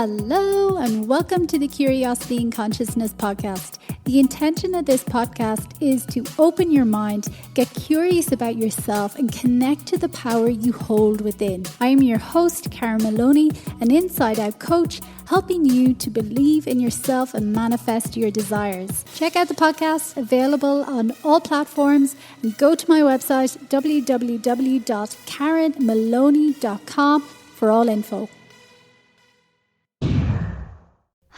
Hello and welcome to the Curiosity and Consciousness podcast. The intention of this podcast is to open your mind, get curious about yourself and connect to the power you hold within. I am your host, Karen Maloney, an inside-out coach, helping you to believe in yourself and manifest your desires. Check out the podcast, available on all platforms, and go to my website, www.karenmaloney.com for all info.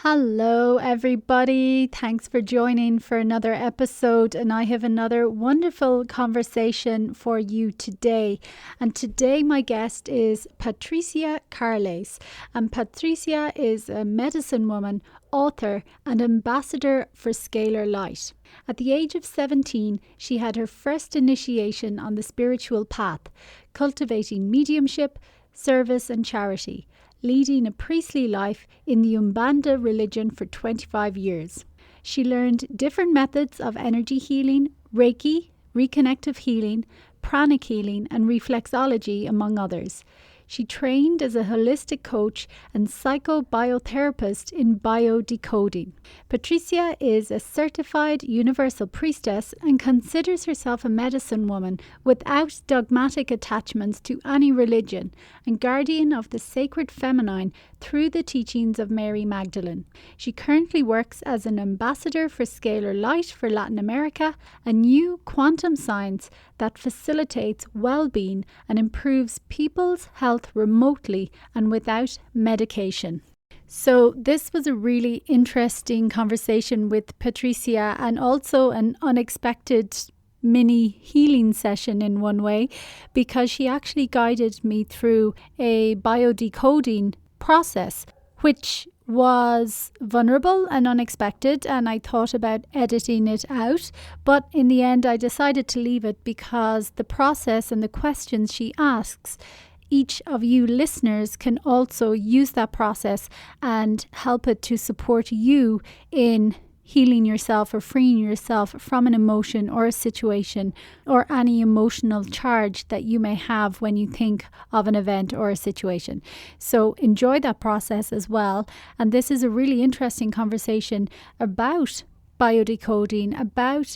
Hello everybody, thanks for joining for another episode, and I have another wonderful conversation for you today. And today my guest is Patricia Carlés, and Patricia is a medicine woman, author and ambassador for Scalar Light. At the age of 17, she had her first initiation on the spiritual path, cultivating mediumship, service and charity, leading a priestly life in the Umbanda religion for 25 years. She learned different methods of energy healing, Reiki, Reconnective Healing, Pranic Healing and Reflexology, among others. She trained as a holistic coach and psycho-biotherapist in biodecoding. Patricia is a certified universal priestess and considers herself a medicine woman without dogmatic attachments to any religion and guardian of the sacred feminine through the teachings of Mary Magdalene. She currently works as an ambassador for Scalar Light for Latin America, a new quantum science that facilitates well-being and improves people's health remotely and without medication. So this was a really interesting conversation with Patricia, and also an unexpected mini healing session in one way, because she actually guided me through a biodecoding process, which was vulnerable and unexpected, and I thought about editing it out, but in the end I decided to leave it because the process and the questions she asks, each of you listeners can also use that process and help it to support you in healing yourself or freeing yourself from an emotion or a situation or any emotional charge that you may have when you think of an event or a situation. So enjoy that process as well. And this is a really interesting conversation about biodecoding, about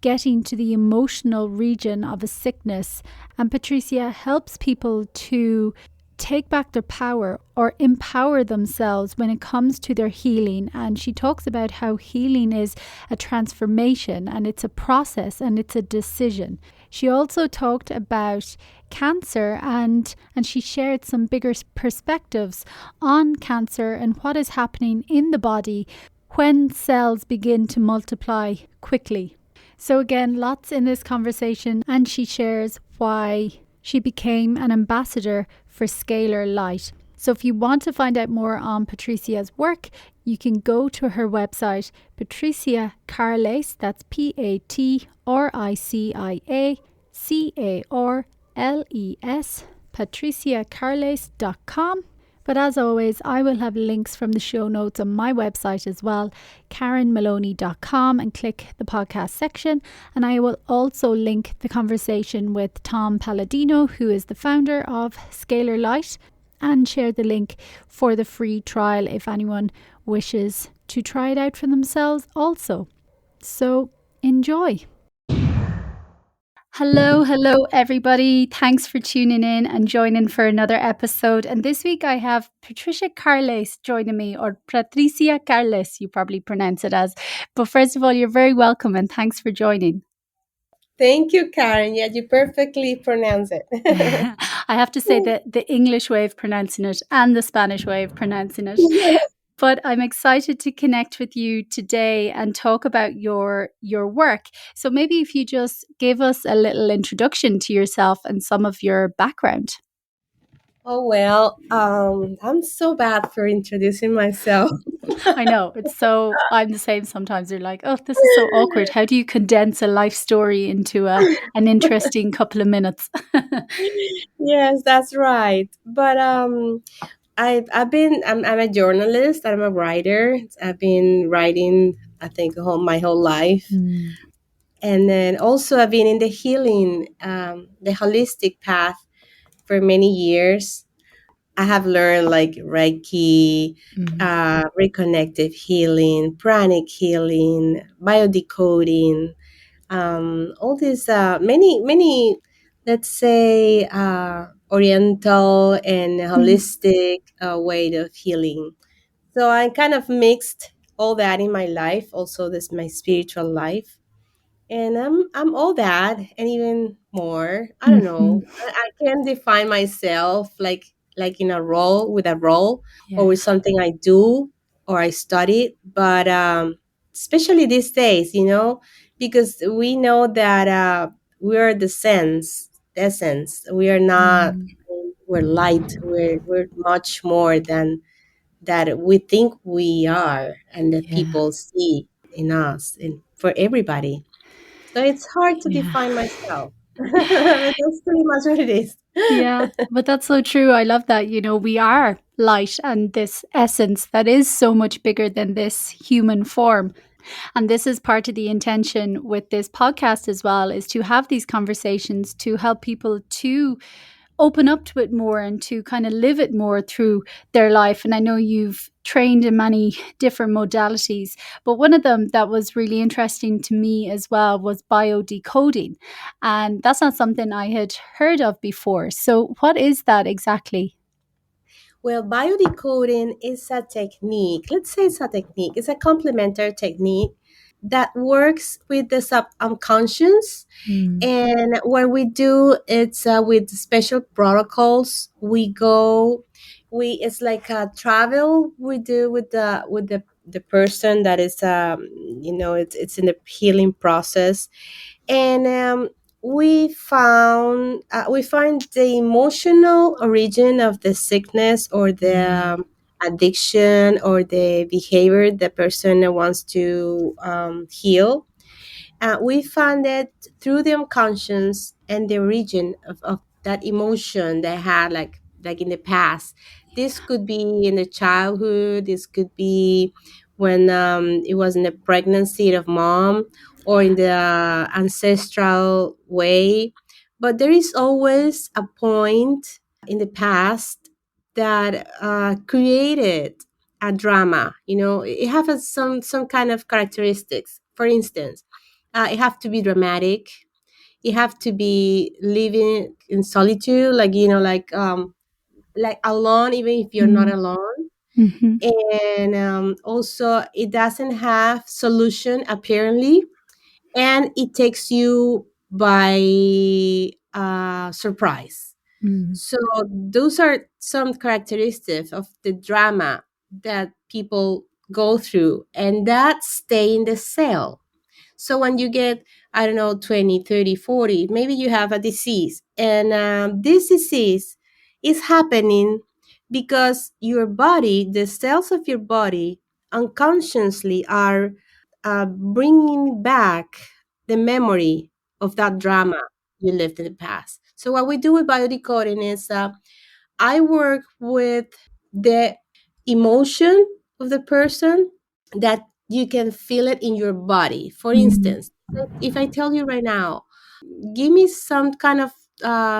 getting to the emotional region of a sickness. And Patricia helps people to take back their power or empower themselves when it comes to their healing. And she talks about how healing is a transformation and it's a process and it's a decision. She also talked about cancer and she shared some bigger perspectives on cancer and what is happening in the body when cells begin to multiply quickly. So again, lots in this conversation, and she shares why she became an ambassador for Scalar Light. So if you want to find out more on Patricia's work, you can go to her website, Patricia Carlés, that's PatriciaCarles, patriciacarles.com. But as always, I will have links from the show notes on my website as well, karenmaloney.com, and click the podcast section. And I will also link the conversation with Tom Palladino, who is the founder of Scalar Light, and share the link for the free trial if anyone wishes to try it out for themselves also. So enjoy. Hello everybody. Thanks for tuning in and joining for another episode. And this week I have Patricia Carlés joining me, or Patricia Carlés, you probably pronounce it as. But first of all, you're very welcome and thanks for joining. Thank you, Karen. Yeah, you perfectly pronounce it. I have to say that the English way of pronouncing it and the Spanish way of pronouncing it. Yes. But I'm excited to connect with you today and talk about your work. So maybe if you just give us a little introduction to yourself and some of your background. Oh, well, I'm so bad for introducing myself. I know. I'm the same sometimes. They're like, oh, this is so awkward. How do you condense a life story into an interesting couple of minutes? Yes, that's right. But I'm a journalist. I'm a writer. I've been writing, I think, my whole life. And then also I've been in the healing, the holistic path for many years. I have learned like Reiki, Mm. Reconnective Healing, Pranic Healing, Biodecoding, all these many, let's say, Oriental and Mm. holistic way of healing. So I kind of mixed all that in my life, also this my spiritual life, and I'm all that and even more. I don't Hmm. know. I can't define myself like in a role with a role or Yeah. with something I do or I studied, but especially these days, because we know that we're the sense, essence. We are not. Mm. We're light. We're much more than that we think we are, and that Yeah. people see in us, and for everybody. So it's hard to Yeah. define myself. That's pretty much what it is. Yeah, but that's so true. I love that. We are light and this essence that is so much bigger than this human form. And this is part of the intention with this podcast as well, is to have these conversations to help people to open up to it more and to kind of live it more through their life. And I know you've trained in many different modalities, but one of them that was really interesting to me as well was biodecoding. And that's not something I had heard of before. So, what is that exactly? Well, biodecoding is a technique. Let's say it's a technique. It's a complementary technique that works with the subconscious. Mm. And what we do, it's with special protocols. We go, it's like a travel we do with the person that is, it's in the healing process. And we find the emotional origin of the sickness or the Mm. addiction or the behavior the person wants to heal. We found it through the unconscious and the origin of that emotion they had, like in the past. This could be in the childhood. This could be when it was in the pregnancy of mom or in the ancestral way. But there is always a point in the past that created a drama. It has some kind of characteristics. For instance, it have to be dramatic. It have to be living in solitude, like alone, even if you're not Mm. alone. Hmm. And also, it doesn't have solution apparently, and it takes you by surprise. Mm. So those are some characteristics of the drama that people go through, and that stay in the cell. So when you get, I don't know, 20, 30, 40, maybe you have a disease. And this disease is happening because your body, the cells of your body, unconsciously are bringing back the memory of that drama you lived in the past. So what we do with biodecoding is I work with the emotion of the person, that you can feel it in your body. For Mm. instance, if I tell you right now, give me some kind of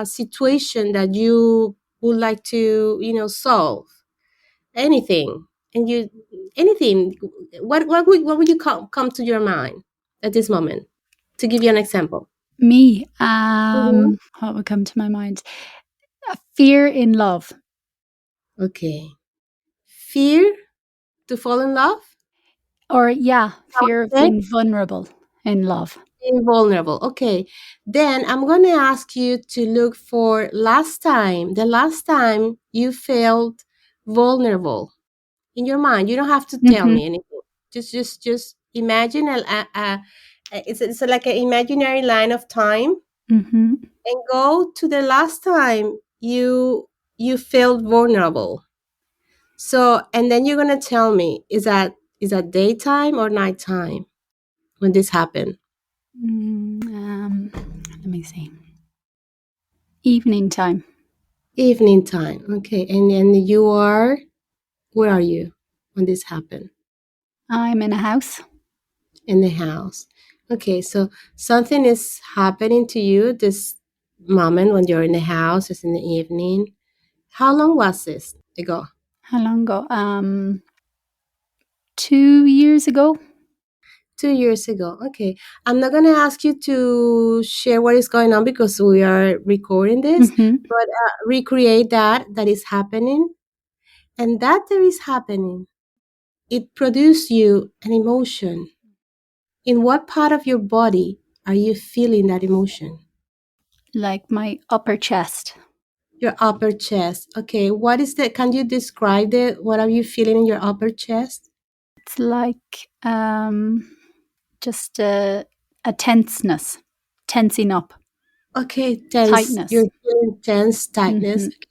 situation that you would like to, solve, anything, and you, anything, what would you come to your mind at this moment? To give you an example. Me, Hmm. what would come to my mind? A fear in love. Okay. Fear to fall in love. Or, yeah, fear of Okay. being vulnerable in love. Being vulnerable. Okay. Then I'm going to ask you to look for the last time you felt vulnerable in your mind. You don't have to tell Mhm, me anything. Just imagine it's like an imaginary line of time, mhm. and go to the last time you felt vulnerable. So, and then you're going to tell me, is that daytime or nighttime when this happened? Let me see. Evening time. Evening time. Okay. And then where are you when this happened? I'm in a house. In the house. Okay. So something is happening to you this moment when you're in the house, it's in the evening. How long was this ago? How long ago? 2 years ago. 2 years ago. Okay. I'm not going to ask you to share what is going on because we are recording this, Mm-hmm. but recreate that is happening. And that is happening, it produces you an emotion. In what part of your body are you feeling that emotion? Like my upper chest. Your upper chest. Okay. What is that? Can you describe it? What are you feeling in your upper chest? It's like just a tenseness, tensing up, Okay. Tense. tightness. You're feeling tense, tightness. Mm-hmm.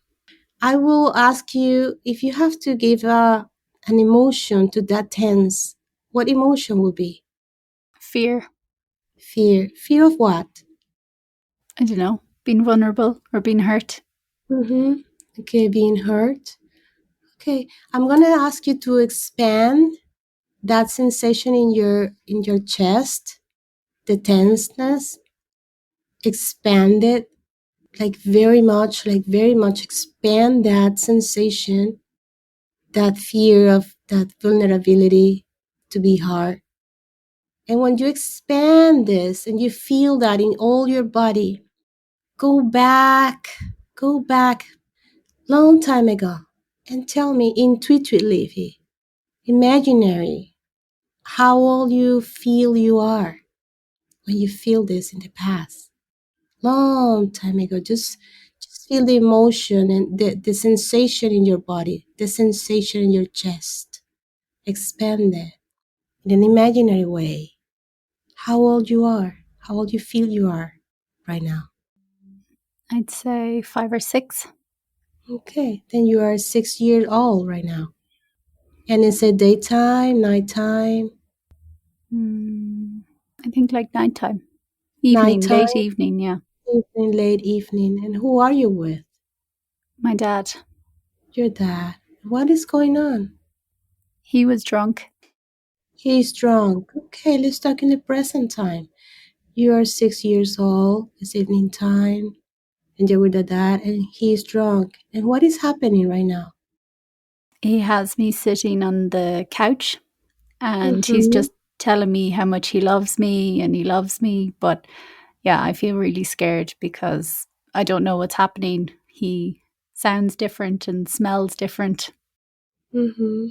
I will ask you if you have to give an emotion to that tense, what emotion will be? Fear. Fear. Fear of what? I don't know. Being vulnerable or being hurt. Mm-hmm. Okay, being hurt. Okay, I'm gonna ask you to expand that sensation in your chest, the tenseness. Expand it like very much expand that sensation, that fear of that vulnerability to be hurt. And when you expand this and you feel that in all your body, go back long time ago and tell me intuitively, imaginary, how old you feel you are when you feel this in the past. Long time ago, just feel the emotion and the sensation in your body, the sensation in your chest. Expand it in an imaginary way. How old you are, how old you feel you are right now. I'd say 5 or 6. Okay, then you are 6 years old right now. And is it daytime, nighttime? I think like nighttime. Evening, late Nighttime, evening, yeah. evening, late evening. And who are you with? My dad. Your dad. What is going on? He was drunk. He's drunk. Okay, let's talk in the present time. You are 6 years old. It's evening time. And you're with the dad, and he's drunk. And what is happening right now? He has me sitting on the couch and he's Mm-hmm. just telling me how much he loves me and he loves me. But yeah, I feel really scared because I don't know what's happening. He sounds different and smells different. Mm-hmm.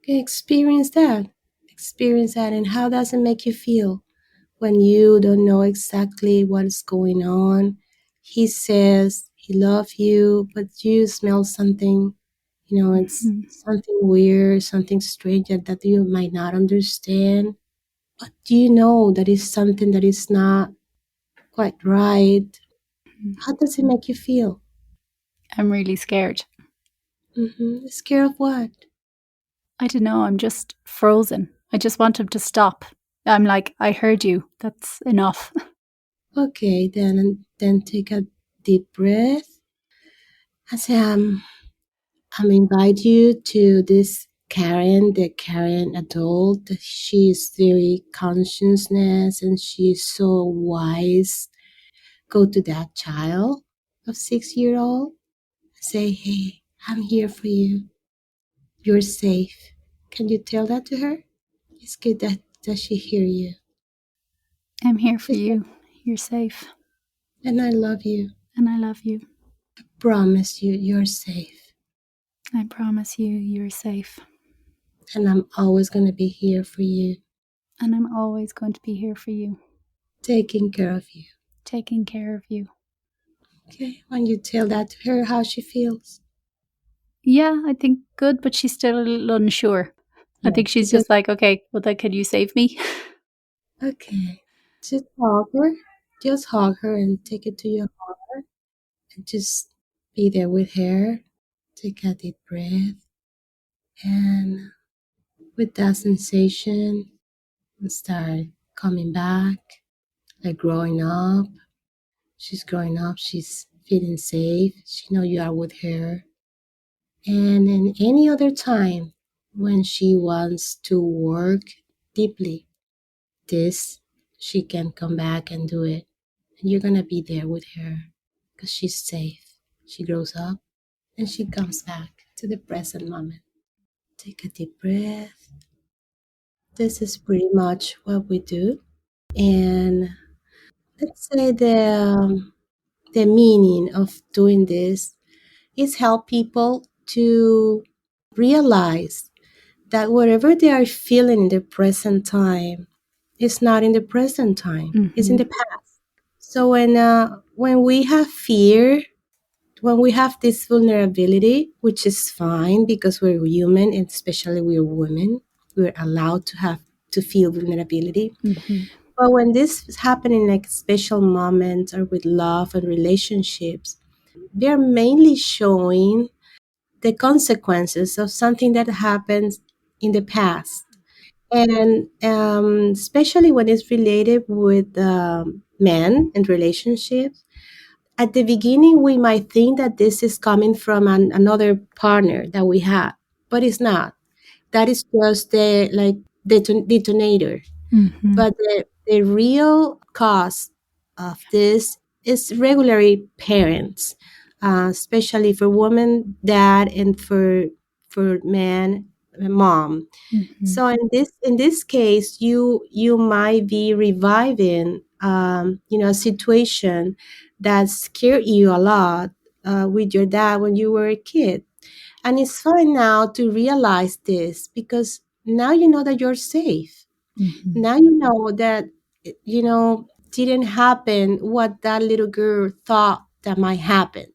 Okay, experience that. Experience that. And how does it make you feel when you don't know exactly what is going on? He says he loves you, but you smell something. You know, it's Mhm. something weird, something strange that you might not understand. But do you know that is something that is not quite right? How does it make you feel? I'm really scared. Scared of what? I don't know. I'm just frozen. I just want him to stop. I'm like, I heard you. That's enough. Okay, then take a deep breath. I say, I'm invite you to this Karen, the Karen adult. She is very consciousness and she's so wise. Go to that child of 6 year old. Say, hey, I'm here for you. You're safe. Can you tell that to her? It's good that she hear you. I'm here for Just, you. You're safe. and I love you. And I love you. Promise you, you're safe. I promise you, you're safe. And I'm always going to be here for you, And I'm always going to be here for you, taking care of you. taking care of you. Okay, when you tell that to her, how she feels. Yeah, I think good, but she's still a little unsure. I Yeah, think she's because just like, okay, well, then can you save me? okay, just hug her, just hug her and take it to your heart, and just be there with her. Take a deep breath, and with that sensation, start coming back, like growing up. She's growing up. She's feeling safe. She know you are with her. And in any other time when she wants to work deeply, this she can come back and do it. And you're gonna be there with her because she's safe. She grows up. and she comes back to the present moment. Take a deep breath. This is pretty much what we do. And let's say the meaning of doing this is help people to realize that whatever they are feeling in the present time is not in the present time, it's in the past. So when we have fear, when we have this vulnerability, which is fine because we're human and especially we're women, we're allowed to feel vulnerability. But when this is happening like special moments or with love and relationships, they're mainly showing the consequences of something that happened in the past. And especially when it's related with men and relationships, at the beginning we might think that this is coming from another partner that we had, but it's not. That is just the like detonator. But the real cause of this is regularly parents, especially for women, dad, and for man, mom. So in this case, you might be reviving, a situation that scared you a lot with your dad when you were a kid, and it's fine now to realize this because now you know that you're safe. Now you know that didn't happen what that little girl thought that might happen,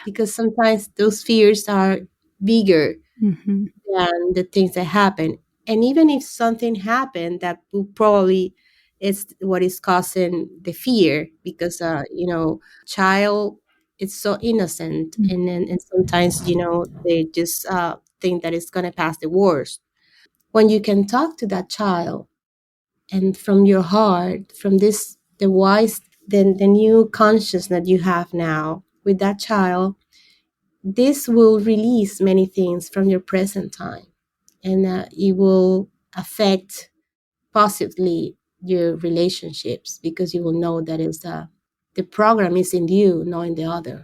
because sometimes those fears are bigger than the things that happen. And even if something happened, that will probably is what is causing the fear, because child is so innocent, and sometimes they just think that it's going to pass the worst. When you can talk to that child and from your heart, from this the wise, the new consciousness you have now with that child, this will release many things from your present time, and it will affect positively your relationships, because you will know that is the program is in you, not in the other.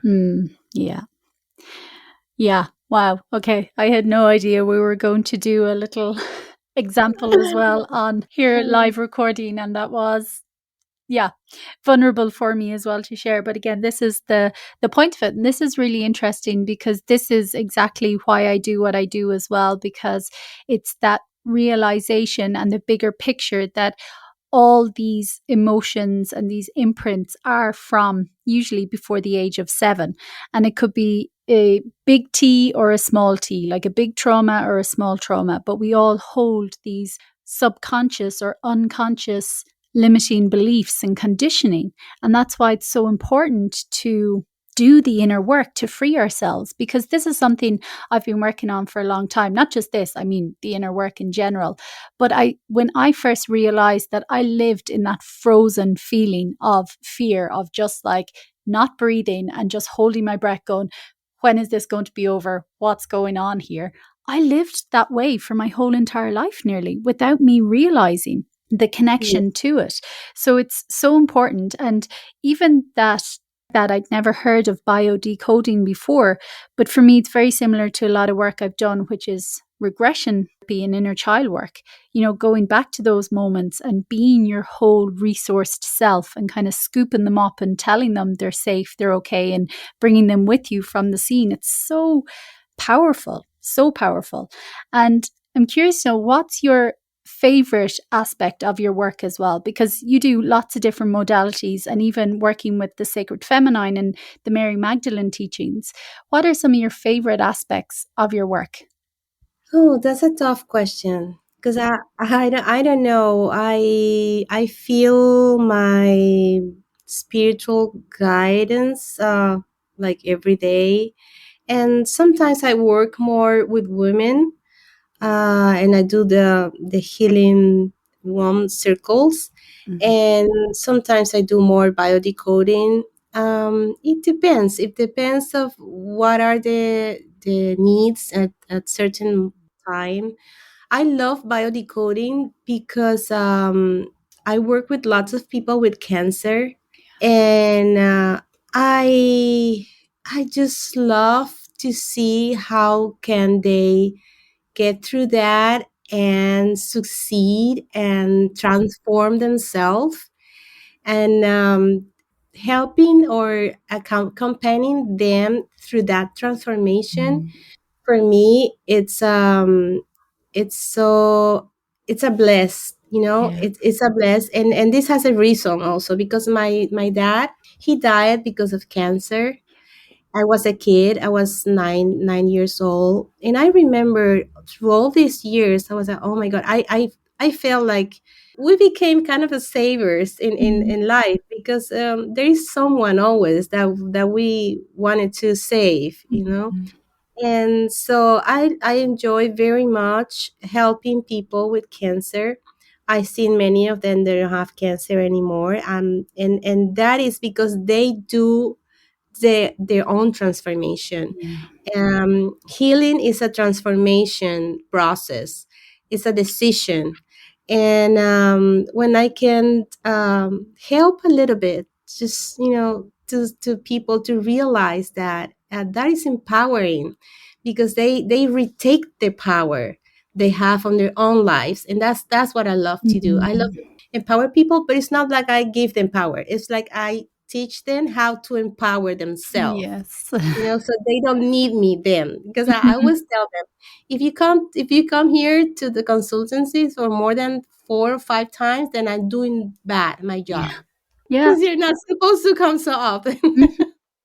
Yeah. Yeah. Wow. Okay. I had no idea we were going to do a little example as well on here live recording. And that was, yeah, vulnerable for me as well to share. But again, this is the point of it. And this is really interesting because this is exactly why I do what I do as well, because it's that realization and the bigger picture that all these emotions and these imprints are from usually before the age of 7. And it could be a big T or a small t, like a big trauma or a small trauma. But we all hold these subconscious or unconscious limiting beliefs and conditioning. And that's why it's so important to do the inner work to free ourselves, because this is something I've been working on for a long time. Not just this, I mean, the inner work in general. But when I first realized that I lived in that frozen feeling of fear, of just like not breathing and just holding my breath going, when is this going to be over? What's going on here? I lived that way for my whole entire life nearly without me realizing the connection to it. So it's so important. And even that I'd never heard of biodecoding before, but for me, it's very similar to a lot of work I've done, which is regression therapy and inner child work, going back to those moments and being your whole resourced self and kind of scooping them up and telling them they're safe, they're okay, and bringing them with you from the scene. It's so powerful, so powerful. And I'm curious to know, what's your favorite aspect of your work as well, because you do lots of different modalities, and even working with the sacred feminine and the Mary Magdalene teachings. What are some of your favorite aspects of your work? Oh, that's a tough question, because I don't know. I feel my spiritual guidance like every day, and sometimes I work more with women, and I do the healing warm circles, and sometimes I do more biodecoding. It depends. It depends of what are the needs at certain time. I love biodecoding because I work with lots of people with cancer, and I just love to see how can they get through that and succeed and transform themselves, and helping or accompanying them through that transformation. Mm. For me, it's so, it's a bless, Yeah. it's a bless. And this has a reason also, because my dad, he died because of cancer. I was a kid. I was 9 years old, and I remember through all these years, I was like, "Oh my God!" I felt like we became kind of a saviors Mm. in life, because there is someone always that we wanted to save, Mhm. And so I enjoy very much helping people with cancer. I've seen many of them that don't have cancer anymore, and that is because they do their own transformation. Yeah. Healing is a transformation process. It's a decision, and when I can help a little bit, just to people to realize that that is empowering, because they retake the power they have on their own lives, and that's what I love to do. I love Mhm. to empower people, but it's not like I give them power. It's like I teach them how to empower themselves, Yes. so they don't need me then, because I always tell them, if you come here to the consultancies for more than 4 or 5 times, then I'm doing bad my job, Yeah. Yeah. because you're not supposed to come so often. Mhm.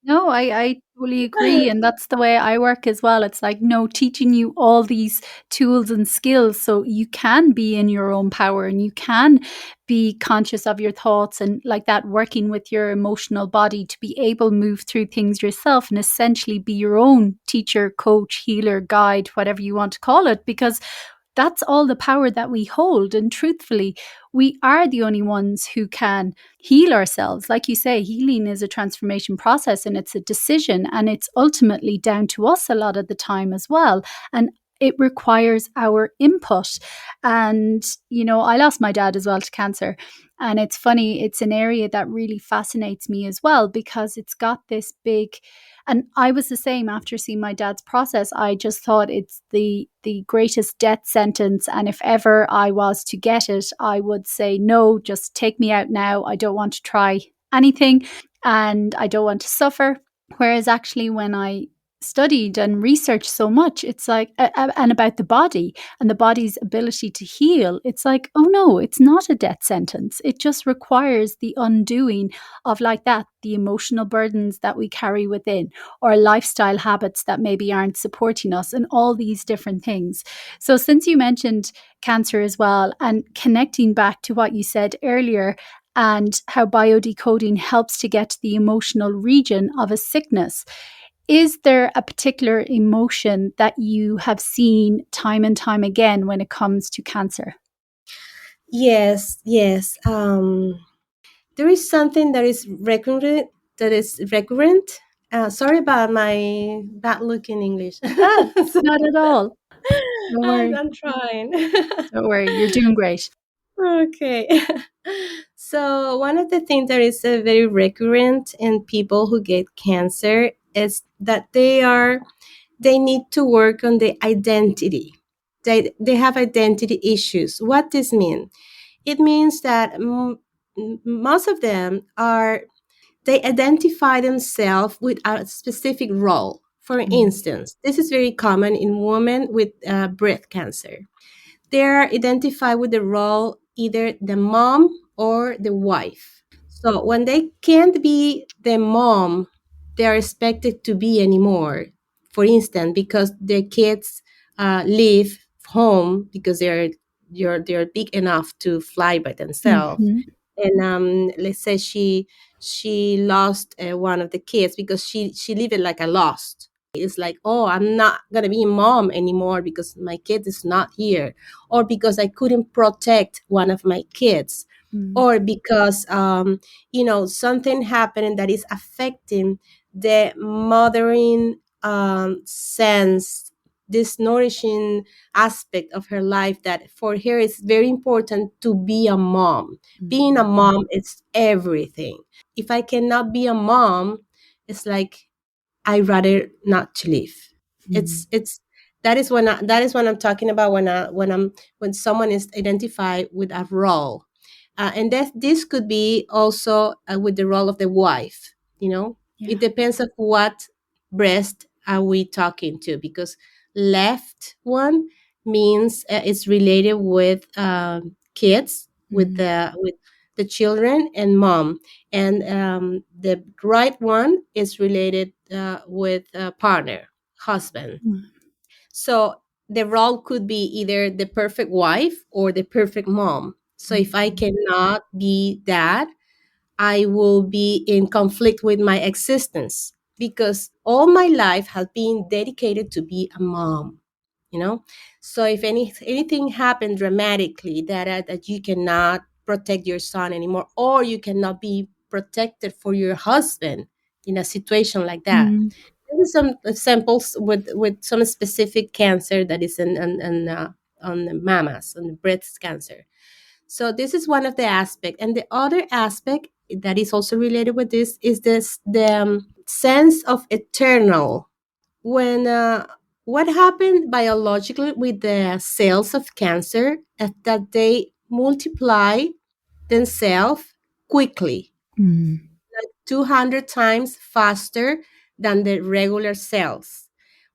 No, I totally agree, and that's the way I work as well. It's like, no, teaching you all these tools and skills so you can be in your own power and you can be conscious of your thoughts and like that, working with your emotional body to be able to move through things yourself and essentially be your own teacher, coach, healer, guide, whatever you want to call it, because that's all the power that we hold. And truthfully, we are the only ones who can heal ourselves. Like you say, healing is a transformation process and it's a decision. And it's ultimately down to us a lot of the time as well. And it requires our input. And, I lost my dad as well to cancer. And it's funny, it's an area that really fascinates me as well because it's got this big, and I was the same after seeing my dad's process. I just thought it's the greatest death sentence. And if ever I was to get it, I would say, no, just take me out now. I don't want to try anything and I don't want to suffer. Whereas actually, when I studied and researched so much, it's like, and about the body and the body's ability to heal, it's like, oh no, it's not a death sentence. It just requires the undoing of like that, the emotional burdens that we carry within, or lifestyle habits that maybe aren't supporting us, and all these different things. So, since you mentioned cancer as well, and connecting back to what you said earlier, and how biodecoding helps to get to the emotional region of a sickness. Is there a particular emotion that you have seen time and time again when it comes to cancer? Yes, yes. There is something that is recurrent. Sorry about my bad look in English. Oh, not at all. Don't worry. I'm trying. Don't worry. You're doing great. Okay. So one of the things that is very recurrent in people who get cancer is that they need to work on the identity. They have identity issues. What does this mean? It means that most of them are, they identify themselves with a specific role. For Mm. instance, this is very common in women with breast cancer. They're identified with the role either the mom or the wife. So when they can't be the mom they are expected to be anymore, for instance, because their kids leave home because they're big enough to fly by themselves, Mhm. and let's say she lost one of the kids because she lived it like a lost. It's like, oh, I'm not gonna be a mom anymore because my kid is not here, or because I couldn't protect one of my kids, Mm. or because something happened that is affecting the mothering sense, this nourishing aspect of her life, that for her it's very important to be a mom. Being a Mhm. mom is everything. If I cannot be a mom, it's like I rather not to live. It's that is what I'm talking about when someone is identified with a role, and that this could be also with the role of the wife. Yeah. It depends of what breast are we talking to, because left one means it's related with kids, with the children and mom, and the right one is related with a partner, husband. Mm. So the role could be either the perfect wife or the perfect mom. So if I cannot be that, I will be in conflict with my existence, because all my life has been dedicated to be a mom. you know so if anything happened dramatically that you cannot protect your son anymore, or you cannot be protected for your husband in a situation like that. Mm. There are some examples with some specific cancer that is on the mamas, on the breast cancer. So this is one of the aspect, and the other aspect that is also related with this is the sense of eternal. When What happened biologically with the cells of cancer is that they multiply themselves quickly, Mm. 200 times faster than the regular cells.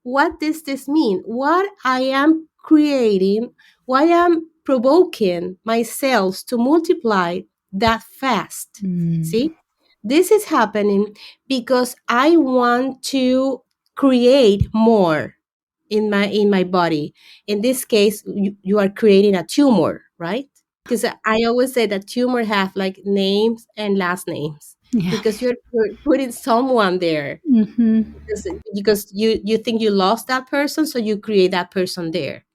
What does this mean? What I am creating, why I'm provoking my cells to multiply that fast. Mm. See, this is happening because I want to create more in my body. In this case, you are creating a tumor, right? Because I always say that tumor have like names and last names, Yeah. because you're putting someone there, Mm-hmm. because you think you lost that person, so you create that person there.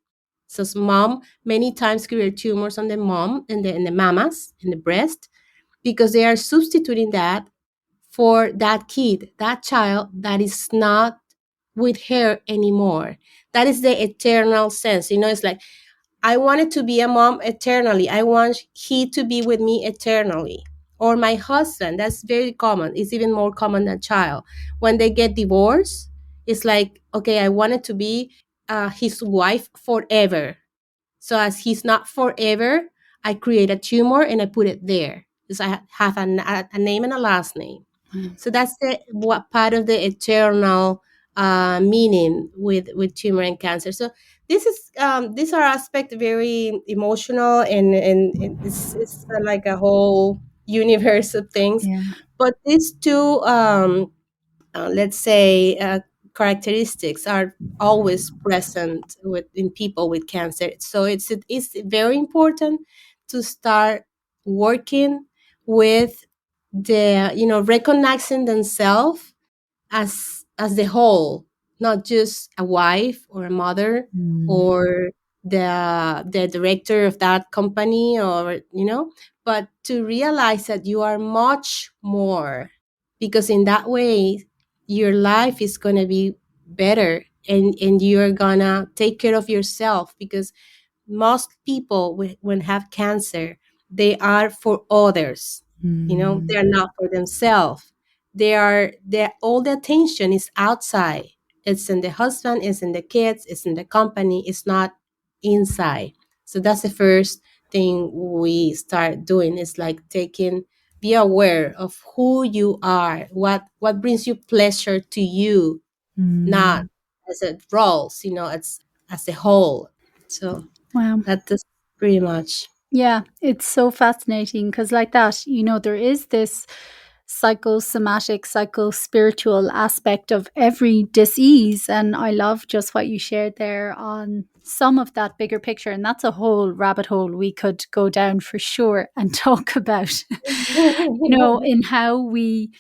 So mom many times create tumors on the mom and the mamas in the breast, because they are substituting that for that kid, that child that is not with her anymore. That is the eternal sense. It's like, I wanted to be a mom eternally. I want he to be with me eternally. Or my husband. That's very common. It's even more common than child. When they get divorced, it's like, okay, I wanted to be his wife forever. So as he's not forever, I create a tumor and I put it there. Because I have a name and a last name. So that's the what part of the eternal meaning with tumor and cancer. So these are aspects very emotional, and it's like a whole universe of things. Yeah. But these two let's say characteristics are always present in people with cancer. So it's very important to start working with the recognizing themselves as the whole, not just a wife or a mother Mm. or the director of that company, or but to realize that you are much more, because in that way your life is going to be better, and you're gonna take care of yourself, because most people when have cancer, they are for others. Mm. They're not for themselves. They all the attention is outside. It's in the husband, it's in the kids, it's in the company, it's not inside. So that's the first thing we start doing, is like be aware of who you are, what brings you pleasure to you, not Mm. as a roles, it's as a whole. So Wow. that's pretty much. Yeah, it's so fascinating because, like that, there is this psychosomatic, psycho-spiritual aspect of every disease. And I love just what you shared there on some of that bigger picture. And that's a whole rabbit hole we could go down for sure and talk about, in how we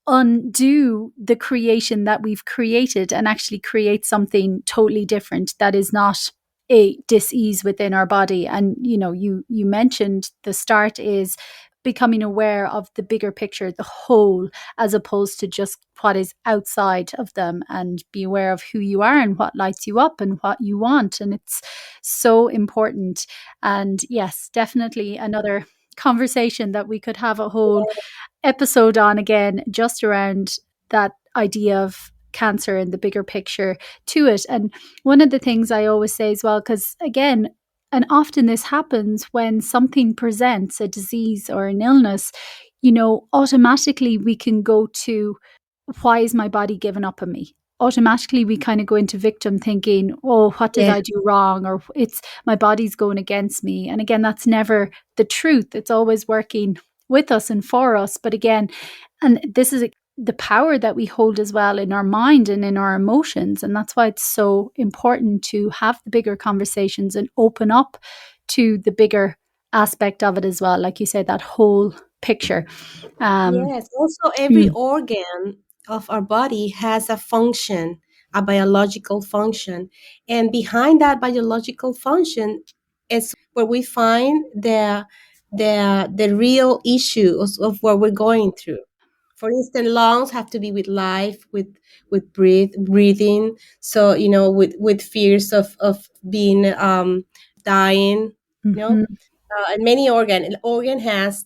undo the creation that we've created and actually create something totally different that is not a dis-ease within our body. And you mentioned the start is becoming aware of the bigger picture, the whole, as opposed to just what is outside of them, and be aware of who you are and what lights you up and what you want. And it's so important. And yes, definitely another conversation that we could have a whole episode on, again, just around that idea of cancer and the bigger picture to it. And one of the things I always say as well, because again, and often this happens when something presents a disease or an illness, automatically we can go to, why is my body giving up on me? Automatically, we kind of go into victim thinking, oh, what did Yeah. I do wrong? Or it's my body's going against me. And again, that's never the truth. It's always working with us and for us. But again, and this is the power that we hold as well in our mind and in our emotions. And that's why it's so important to have the bigger conversations and open up to the bigger aspect of it as well. Like you said, that whole picture. Yes, also every Mm. organ of our body has a function, a biological function. And behind that biological function is where we find the real issue of what we're going through. For instance, lungs have to be with life, with breathing. So, with fears of being dying, you know, Mhm. and many organ has,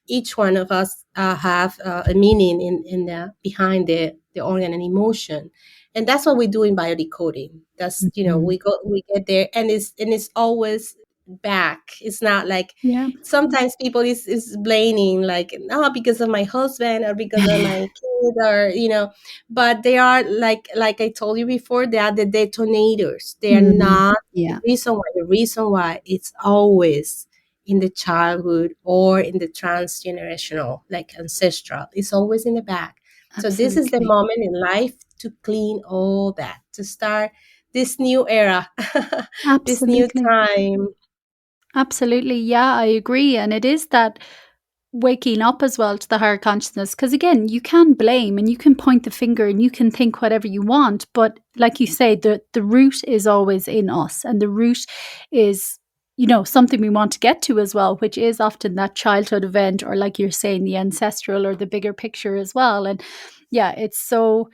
each one of us have a meaning in the behind the organ and emotion, and that's what we do in biodecoding. That's, Mhm. we get there, and it's always back. It's not like Yeah. sometimes people is blaming, like, no, because of my husband or because of my kid, or but they are, like I told you before, they are the detonators. They are Mm. not Yeah, the reason why it's always in the childhood or in the transgenerational, like ancestral. It's always in the back. So this is the absolutely. moment in life to clean all that, to start this new era, this new Absolutely. time. Absolutely. Yeah, I agree. And it is that waking up as well to the higher consciousness. Because again, you can blame and you can point the finger and you can think whatever you want. But like you say, the root is always in us. And the root is, something we want to get to as well, which is often that childhood event, or like you're saying, the ancestral or the bigger picture as well. And yeah, it's so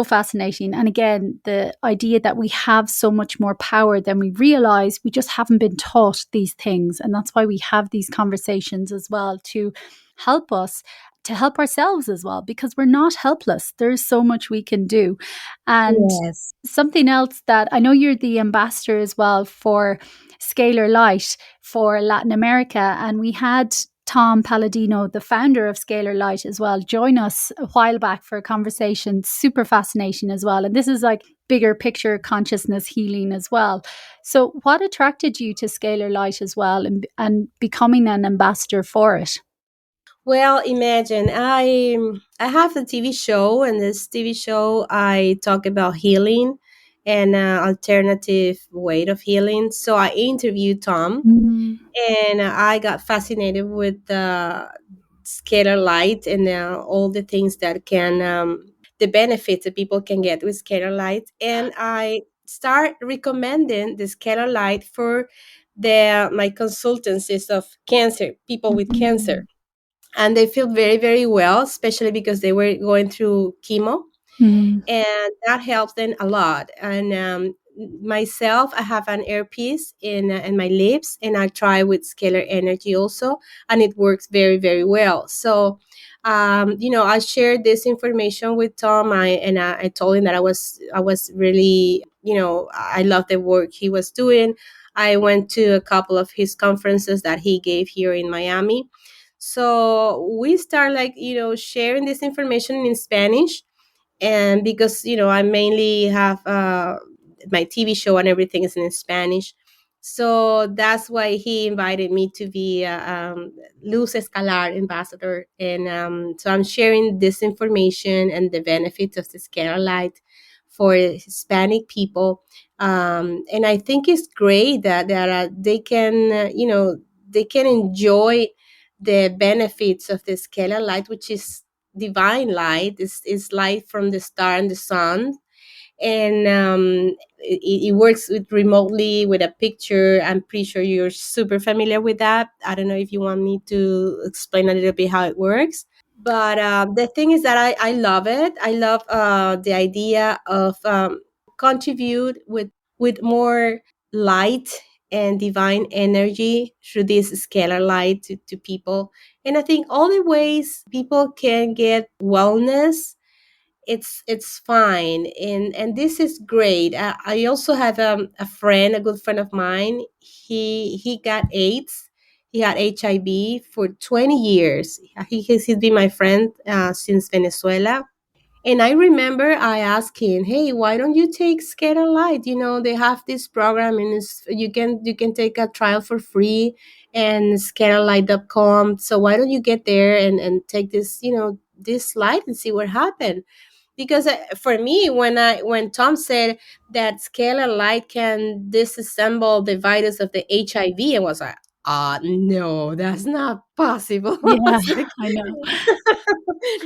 fascinating. And again, the idea that we have so much more power than we realize, we just haven't been taught these things. And that's why we have these conversations as well, to help us, to help ourselves as well, because we're not helpless. There's so much we can do. And Yes. something else that I know, you're the ambassador as well for Scalar Light for Latin America. And we had Tom Palladino, the founder of Scalar Light, as well, join us a while back for a conversation. Super fascinating as well. And this is like bigger picture consciousness healing as well. So, what attracted you to Scalar Light as well, and becoming an ambassador for it? Well, imagine I have a TV show, and this TV show I talk about healing and alternative way of healing. So I interviewed Tom, Mm. and I got fascinated with scalar light and all the things that can, the benefits that people can get with scalar light, and I start recommending the scalar light for my consultancies of cancer, people with cancer, Mm. and they feel very, very well, especially because they were going through chemo, Mm. and that helps them a lot. And myself, I have an earpiece in my lips, and I try with scalar energy also, and it works very, very well. So I shared this information with Tom. I told him that I was really, I love the work he was doing. I went to a couple of his conferences that he gave here in Miami. So we start, like, sharing this information in Spanish, and because I mainly have my TV show and everything is in Spanish, so that's why he invited me to be Luz Escalar ambassador, and so I'm sharing this information and the benefits of the scalar light for Hispanic people, and I think it's great that they can they can enjoy the benefits of the scalar light, which is divine light, is light from the star and the sun, and it works with remotely with a picture. I'm pretty sure you're super familiar with that. I don't know if you want me to explain a little bit how it works, but the thing is that I love it. I love the idea of contribute with more light and divine energy through this scalar light to people. And I think all the ways people can get wellness it's fine, and this is great. I also have a friend, a good friend of mine. He got AIDS. He had HIV for 20 years. He's been my friend since Venezuela. And I remember I asked him, "Hey, why don't you take Scalar Light? You know, they have this program, and you can take a trial for free, and scalarlight.com. So why don't you get there and take this, this light and see what happens?" Because for me, when Tom said that scalar light can disassemble the virus of the HIV, I was like, no, that's not possible. I Yeah, was like, I know.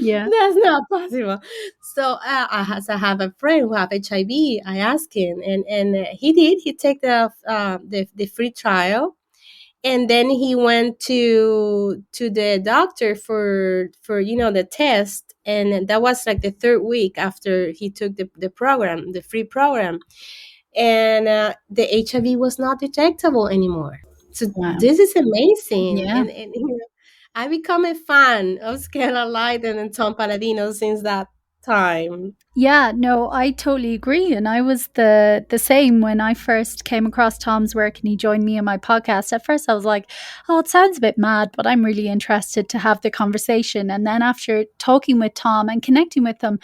Yeah. that's not possible. So I have a friend who have HIV. I asked him, and he did. He take the free trial, and then he went to the doctor for the test, and that was like the third week after he took the program, the free program, and the HIV was not detectable anymore. So Wow. this is amazing, Yeah. and I become a fan of Scalar Light and Tom Paladino since that time. Yeah, no, I totally agree. And I was the same when I first came across Tom's work and he joined me on my podcast. At first I was like, oh, it sounds a bit mad, but I'm really interested to have the conversation. And then after talking with Tom and connecting with him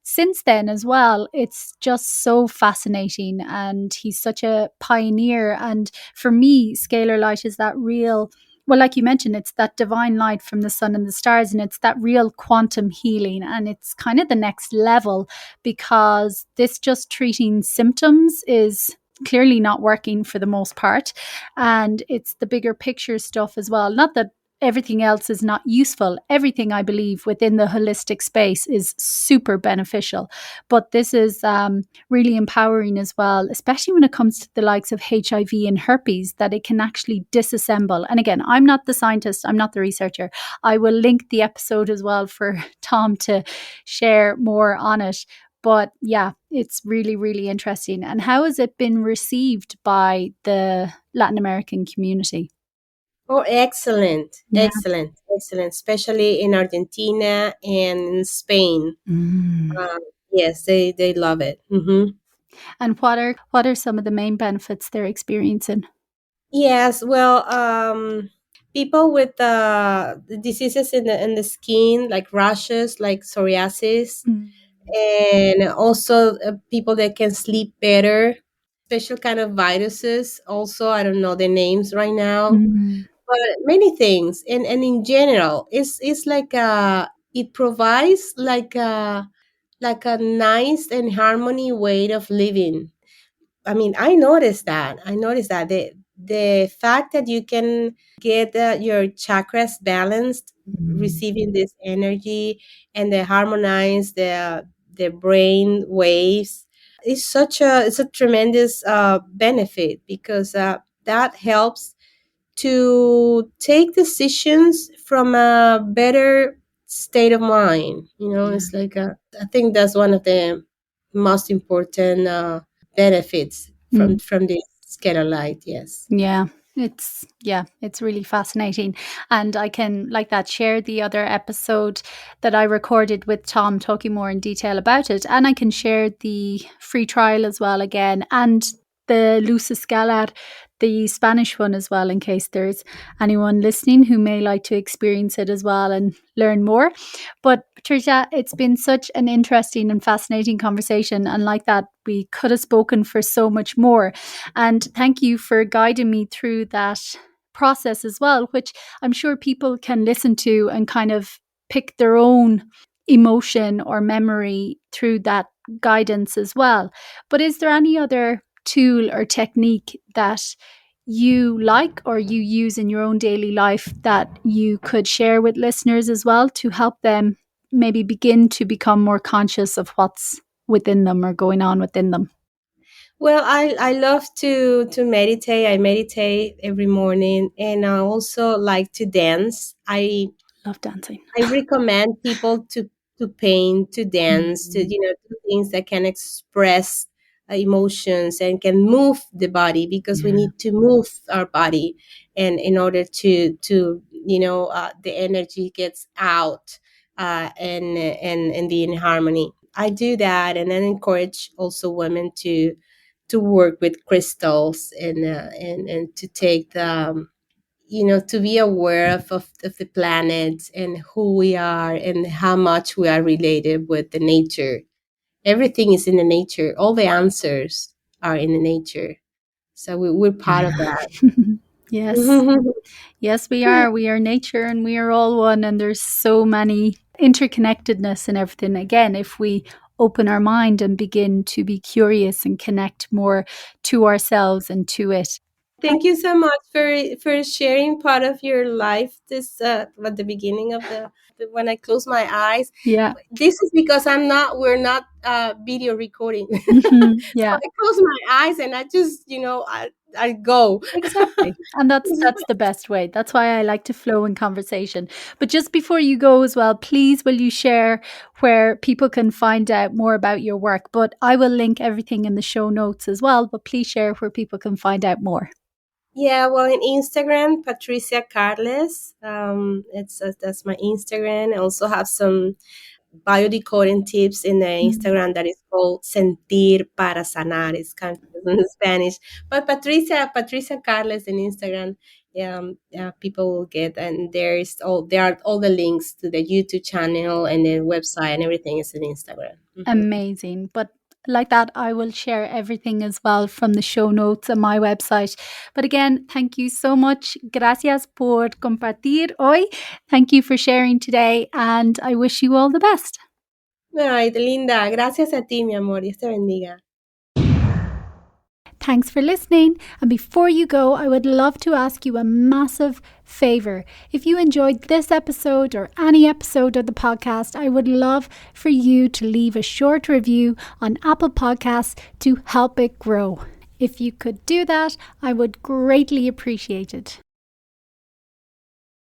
since then as well, it's just so fascinating. And he's such a pioneer. And for me, Scalar Light is that real, well, like you mentioned, it's that divine light from the sun and the stars, and it's that real quantum healing. And it's kind of the next level, because this just treating symptoms is clearly not working for the most part. And it's the bigger picture stuff as well. Not that everything else is not useful. Everything, I believe, within the holistic space is super beneficial. But this is really empowering as well, especially when it comes to the likes of HIV and herpes, that it can actually disassemble. And again, I'm not the scientist, I'm not the researcher. I will link the episode as well for Tom to share more on it. But yeah, it's really, really interesting. And how has it been received by the Latin American community? Oh, excellent, Yeah. excellent, excellent, especially in Argentina and in Spain. Mm. Um, yes, they love it. Hmm. And what are some of the main benefits they're experiencing? Yes, well, people with diseases in the skin, like rashes, like psoriasis, Mm. and also people that can sleep better. Special kind of viruses. Also, I don't know the names right now, Mm. but many things. And in general, it's like it provides like a nice and harmony way of living. I mean, I noticed that. The fact that you can get your chakras balanced, Mm. receiving this energy, and they harmonize the brain waves, is it's a tremendous benefit, because that helps to take decisions from a better state of mind. Yeah. It's like I think that's one of the most important benefits from Mm. from this scalar light. Yes. It's really fascinating. And I can, like that, share the other episode that I recorded with Tom talking more in detail about it. And I can share the free trial as well again, and the Luz Escalar, the Spanish one as well, in case there's anyone listening who may like to experience it as well and learn more. But Patricia, it's been such an interesting and fascinating conversation. And like that, we could have spoken for so much more. And thank you for guiding me through that process as well, which I'm sure people can listen to and kind of pick their own emotion or memory through that guidance as well. But is there any other tool or technique that you like or you use in your own daily life that you could share with listeners as well, to help them maybe begin to become more conscious of what's within them or going on within them? Well, I love to meditate. I meditate every morning, and I also like to dance. Love dancing. I recommend people to paint, to dance, to Mm. do things that can express emotions and can move the body, because we Yeah. need to move our body, and in order to the energy gets out, and be in harmony. I do that, and then encourage also women to work with crystals and to take the to be aware of the planet and who we are and how much we are related with the nature. Everything is in the nature. All the answers are in the nature. So we're part of that. Yes. Yes, we are. We are nature and we are all one. And there's so many interconnectedness and everything. Again, if we open our mind and begin to be curious and connect more to ourselves and to it. Thank you so much for sharing part of your life. This at the beginning of the when I close my eyes. Yeah. This is because we're not video recording. Mm-hmm. So Yeah. I close my eyes and I just I go. Exactly. And that's the best way. That's why I like to flow in conversation. But just before you go as well, please will you share where people can find out more about your work? But I will link everything in the show notes as well, but please share where people can find out more. Yeah, well, in Instagram, Patricia Carlés. It's that's my Instagram. I also have some biodecoding tips in the Mm. Instagram that is called Sentir para Sanar. It's kind of in Spanish, but Patricia Carles in Instagram. People will get, and there are all the links to the YouTube channel and the website and everything is in Instagram. Amazing. But like that, I will share everything as well from the show notes on my website. But again, thank you so much. Gracias por compartir hoy. Thank you for sharing today, and I wish you all the best. Ay, linda, gracias a ti, mi amor. Dios te bendiga. Thanks for listening. And before you go, I would love to ask you a massive favor. If you enjoyed this episode or any episode of the podcast, I would love for you to leave a short review on Apple Podcasts to help it grow. If you could do that, I would greatly appreciate it.